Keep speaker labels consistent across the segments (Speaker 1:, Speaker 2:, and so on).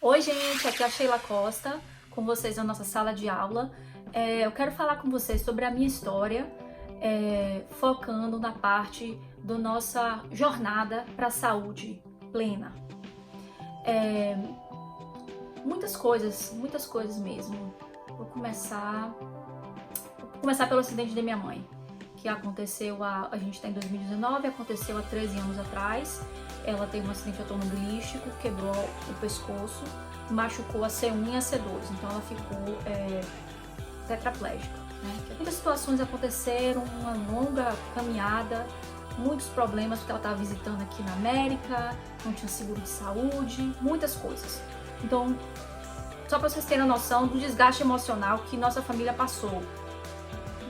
Speaker 1: Oi, gente, aqui é a Sheila Costa, com vocês na nossa sala de aula. Eu quero falar com vocês sobre a minha história, focando na parte da nossa jornada para a saúde plena. Muitas coisas mesmo. Vou começar pelo acidente da minha mãe, que aconteceu, a gente está em 2019, aconteceu há 13 anos atrás. Ela teve um acidente automobilístico, quebrou o pescoço, machucou a C1 e a C2, então ela ficou tetraplégica. Muitas situações aconteceram, uma longa caminhada, muitos problemas, porque ela estava visitando aqui na América, não tinha seguro de saúde, muitas coisas. Então, só para vocês terem a noção do desgaste emocional que nossa família passou,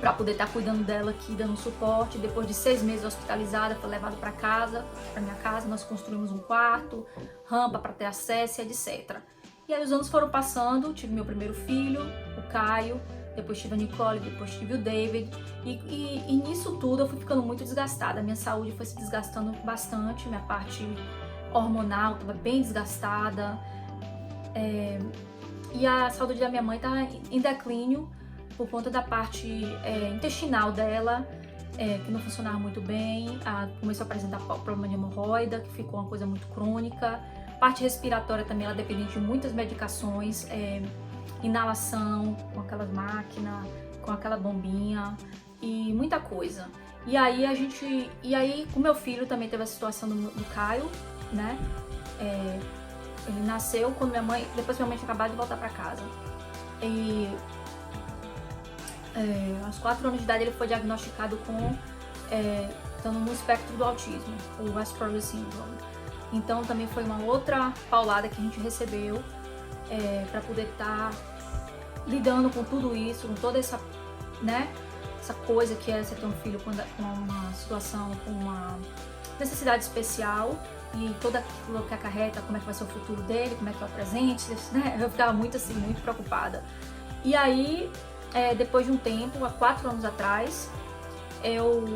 Speaker 1: para poder estar cuidando dela aqui, dando suporte. Depois de 6 meses hospitalizada, foi levada para casa, para minha casa. Nós construímos um quarto, rampa para ter acesso, etc. E aí os anos foram passando, tive meu primeiro filho, o Caio, depois tive a Nicole, depois tive o David. E nisso tudo eu fui ficando muito desgastada. A minha saúde foi se desgastando bastante, minha parte hormonal estava bem desgastada. E a saúde da minha mãe estava em declínio, por conta da parte intestinal dela, que não funcionava muito bem. Começou a apresentar problema de hemorroida, que ficou uma coisa muito crônica. Parte respiratória também, ela dependente de muitas medicações, inalação, com aquelas máquinas, com aquela bombinha e muita coisa. E aí o meu filho também teve a situação do Caio, né? Ele nasceu quando depois que minha mãe tinha acabado de voltar para casa. E aos 4 anos de idade ele foi diagnosticado estando no espectro do autismo, o Asperger Syndrome. Então também foi uma outra paulada que a gente recebeu para poder estar lidando com tudo isso, com toda essa coisa que é você ter um filho com uma situação, com uma necessidade especial e toda aquilo que acarreta, como é que vai ser o futuro dele, como é que é o presente, né? Eu ficava muito preocupada. E aí, depois de um tempo, há 4 anos atrás, eu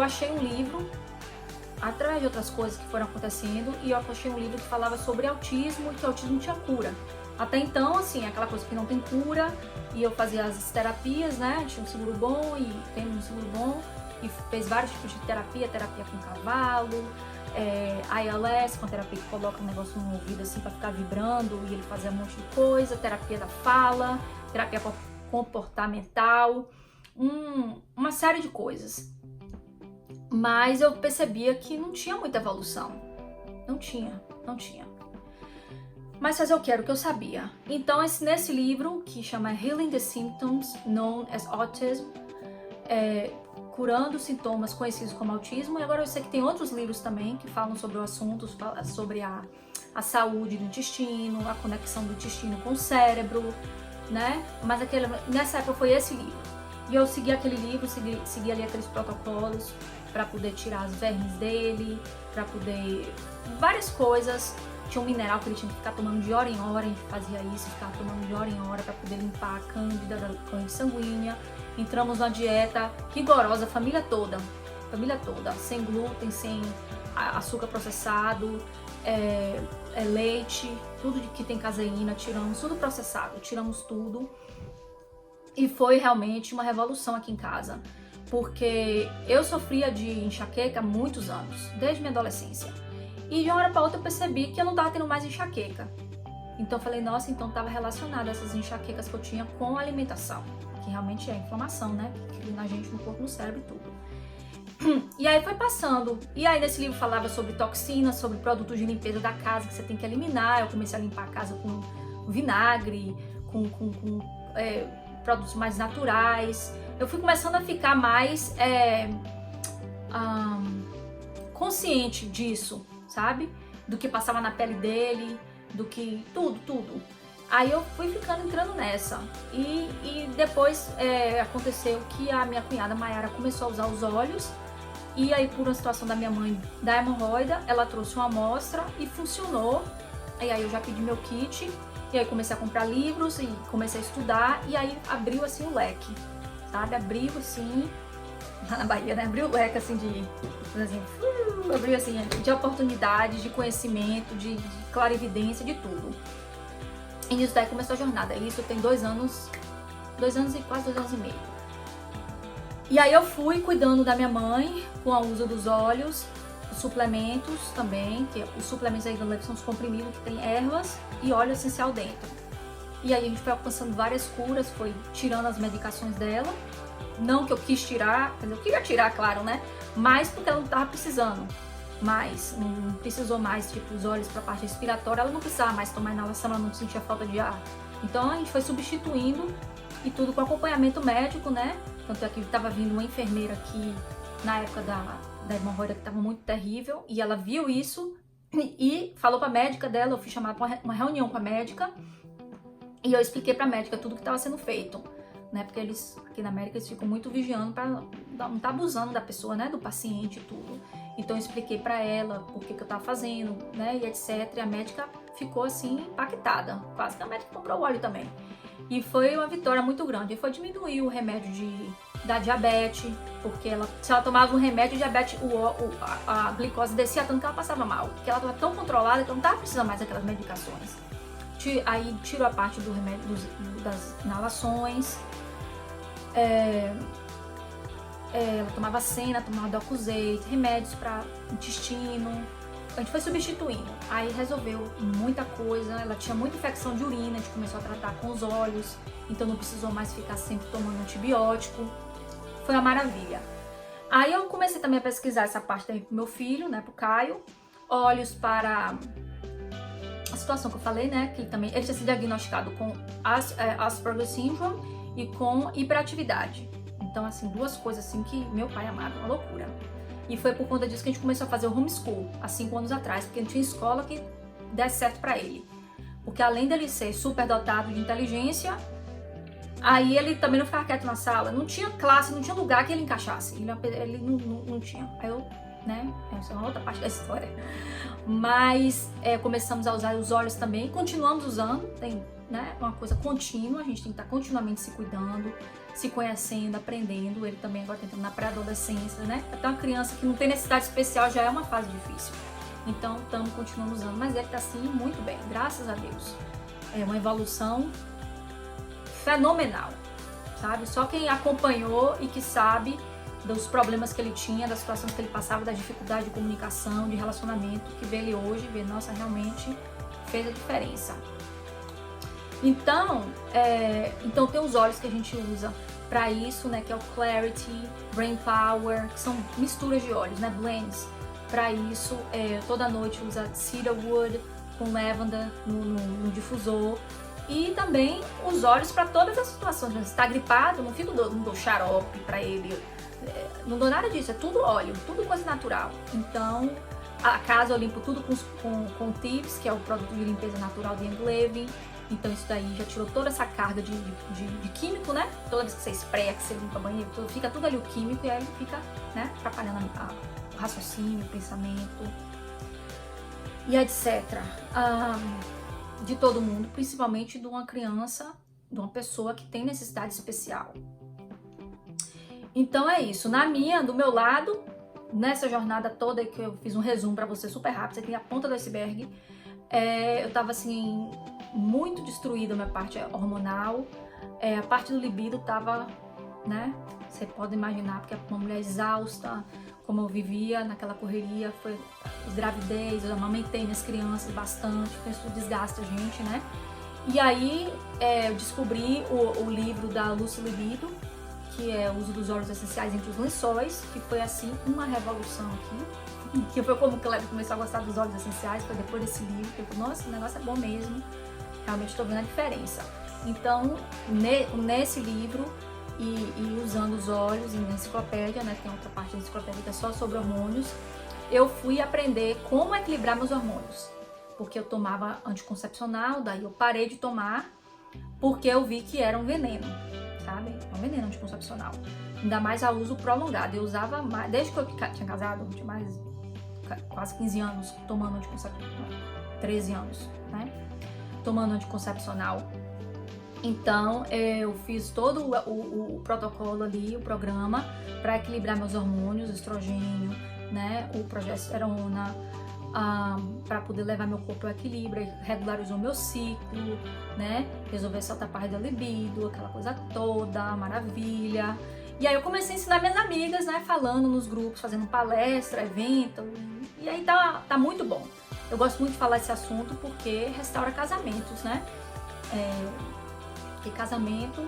Speaker 1: achei um livro, através de outras coisas que foram acontecendo, e eu achei um livro que falava sobre autismo e que o autismo tinha cura. Até então, assim, aquela coisa que não tem cura, e eu fazia as terapias, né, tinha um seguro bom, e temos um seguro bom, e fez vários tipos de terapia com cavalo, ALS, com terapia que coloca um negócio no ouvido assim pra ficar vibrando, e ele fazia um monte de coisa, terapia da fala, terapia comportamental, uma série de coisas. Mas eu percebia que não tinha muita evolução. Não tinha. Mas fazer o que era o que eu sabia. Então, nesse livro, que chama Healing the Symptoms Known as Autism, curando sintomas conhecidos como autismo, e agora eu sei que tem outros livros também que falam sobre o assunto, sobre a saúde do intestino, a conexão do intestino com o cérebro, né? Mas nessa época foi esse livro. E eu segui aquele livro, segui ali aqueles protocolos para poder tirar as vermes dele, para poder... várias coisas. Tinha um mineral que ele tinha que ficar tomando de hora em hora, a gente fazia isso, ficava tomando de hora em hora para poder limpar a cândida da corrente sanguínea. Entramos numa dieta rigorosa, família toda, sem glúten, sem açúcar processado, leite, tudo que tem caseína, tiramos tudo processado, tiramos tudo. E foi realmente uma revolução aqui em casa, porque eu sofria de enxaqueca há muitos anos, desde minha adolescência. E de uma hora para outra eu percebi que eu não estava tendo mais enxaqueca. Então eu falei, nossa, então estava relacionada essas enxaquecas que eu tinha com a alimentação, que realmente é inflamação, né? Que cria na gente, no corpo, no cérebro e tudo. E aí foi passando. E aí nesse livro falava sobre toxinas, sobre produtos de limpeza da casa que você tem que eliminar. Eu comecei a limpar a casa com vinagre, com produtos mais naturais. Eu fui começando a ficar mais consciente disso, sabe? Do que passava na pele dele, do que... tudo. Aí eu fui entrando nessa. E depois aconteceu que a minha cunhada Mayara começou a usar os óleos. E aí, por uma situação da minha mãe, da hemorroida, ela trouxe uma amostra e funcionou. E aí eu já pedi meu kit. E aí comecei a comprar livros e comecei a estudar. E aí abriu assim o leque, sabe? Abriu assim, lá na Bahia, né? Abriu o leque assim de... assim, abriu assim, de oportunidades, de conhecimento, de clarividência, de tudo. E nisso daí começou a jornada. Isso tem 2 anos e quase 2 anos e meio. E aí eu fui cuidando da minha mãe com o uso dos óleos, os suplementos também, que os suplementos aí são os comprimidos que tem ervas e óleo essencial dentro. E aí a gente foi alcançando várias curas, foi tirando as medicações dela. Não que eu quis tirar, eu queria tirar, claro, né? Mas porque ela não tava precisando mais, não precisou mais, tipo, os óleos para a parte respiratória, ela não precisava mais tomar inalação, ela não sentia falta de ar. Então a gente foi substituindo e tudo com acompanhamento médico, né? Tanto é que estava vindo uma enfermeira aqui na época da hemorroida que estava muito terrível e ela viu isso e falou para a médica dela, eu fui chamada para uma reunião com a médica e eu expliquei para a médica tudo que estava sendo feito, né? Porque eles, aqui na América, eles ficam muito vigiando para não estar abusando da pessoa, né? Do paciente e tudo. Então eu expliquei para ela o que eu estava fazendo, né? E etc. E a médica ficou assim impactada, quase que a médica comprou o óleo também. E foi uma vitória muito grande. E foi diminuir o remédio da diabetes, porque se ela tomava um remédio de diabetes, a glicose descia tanto que ela passava mal. Porque ela estava tão controlada que ela não estava precisando mais daquelas medicações. Aí tirou a parte do remédio das inalações. Ela tomava Sena, tomava Deloxate, remédios para intestino. A gente foi substituindo. Aí resolveu muita coisa. Ela tinha muita infecção de urina, a gente começou a tratar com os óleos. Então não precisou mais ficar sempre tomando antibiótico. Foi uma maravilha. Aí eu comecei também a pesquisar essa parte também pro meu filho, né, pro Caio. Óleos para a situação que eu falei, né, que também ele tinha sido diagnosticado com Asperger Syndrome e com hiperatividade. Então, assim, 2 coisas assim que meu pai amava, uma loucura. E foi por conta disso que a gente começou a fazer o homeschool, há 5 anos atrás, porque não tinha escola que desse certo pra ele. Porque além dele ser super dotado de inteligência, aí ele também não ficava quieto na sala, não tinha classe, não tinha lugar que ele encaixasse, ele não tinha. Aí eu, né, essa é uma outra parte da história. Mas começamos a usar os óleos também, continuamos usando, tem, né, uma coisa contínua, a gente tem que estar continuamente se cuidando, se conhecendo, aprendendo. Ele também agora está entrando na pré-adolescência, né? Até uma criança que não tem necessidade especial já é uma fase difícil. Então, continuamos usando, mas ele está assim muito bem, graças a Deus. É uma evolução fenomenal, sabe? Só quem acompanhou e que sabe dos problemas que ele tinha, das situações que ele passava, da dificuldade de comunicação, de relacionamento, que vê ele hoje, vê, nossa, realmente fez a diferença. Então tem os óleos que a gente usa para isso, né, que é o Clarity, Brain Power, que são misturas de óleos, né, blends. Para isso, toda noite usa cedarwood com lavender no difusor. E também os óleos para todas as situações. Se está gripado, não dou xarope para ele, não dou nada disso, é tudo óleo, tudo coisa natural. Então, a casa eu limpo tudo com Tips, que é o produto de limpeza natural de Engleven. Então isso daí já tirou toda essa carga de químico, né? Toda vez que você espreia, que você limpa banheiro, fica tudo ali o químico e aí fica, né, atrapalhando o raciocínio, o pensamento e etc. De todo mundo, principalmente de uma criança, de uma pessoa que tem necessidade especial. Então é isso. Do meu lado, nessa jornada toda que eu fiz um resumo pra você super rápido, você tem a ponta do iceberg, eu tava assim, muito destruída a minha parte hormonal, a parte do libido tava, né, você pode imaginar, porque é uma mulher exausta, como eu vivia naquela correria, foi gravidez, eu amamentei minhas crianças bastante, então isso desgasta a gente, né? E aí eu descobri o livro da Lucy Libido, que é o uso dos óleos essenciais entre os lençóis, que foi assim uma revolução aqui, que foi como que ela começou a gostar dos óleos essenciais, foi depois desse livro, que eu falei, nossa, o negócio é bom mesmo, realmente estou vendo a diferença. Então, nesse livro, e usando os óleos e na enciclopédia, né, tem outra parte da enciclopédia que é só sobre hormônios, eu fui aprender como equilibrar meus hormônios, porque eu tomava anticoncepcional, daí eu parei de tomar, porque eu vi que era um veneno, sabe? É um veneno anticoncepcional, ainda mais a uso prolongado. Eu usava mais, desde que eu tinha casado, tinha mais quase 15 anos tomando anticoncepcional, 13 anos, né, tomando anticoncepcional. Então, eu fiz todo o protocolo ali, o programa, para equilibrar meus hormônios, estrogênio, né, o progesterona, para poder levar meu corpo ao equilíbrio, regularizou meu ciclo, né, resolver soltar a parte da libido, aquela coisa toda, maravilha. E aí eu comecei a ensinar minhas amigas, né, falando nos grupos, fazendo palestra, evento, e aí tá muito bom. Eu gosto muito de falar esse assunto porque restaura casamentos, né, porque casamento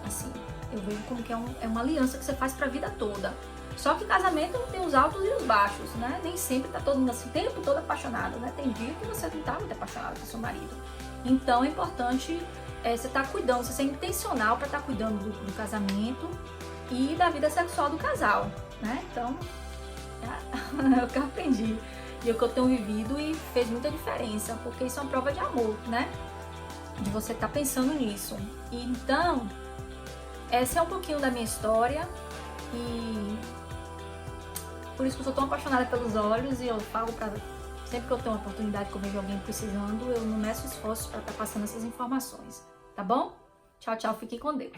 Speaker 1: assim, eu vejo como que é uma aliança que você faz pra vida toda. Só que casamento tem os altos e os baixos, né? Nem sempre tá todo mundo assim, o tempo todo apaixonado, né? Tem dia que você não tá muito apaixonado com seu marido. Então é importante você estar cuidando, você ser intencional para estar cuidando do casamento e da vida sexual do casal, né? Então, é o que eu aprendi e o que eu tenho vivido e fez muita diferença, porque isso é uma prova de amor, né? De você estar pensando nisso. E então, essa é um pouquinho da minha história e por isso que eu sou tão apaixonada pelos olhos e eu falo pra sempre que eu tenho uma oportunidade, que eu vejo alguém precisando, eu não meço esforços para estar passando essas informações, tá bom? Tchau, tchau, fique com Deus.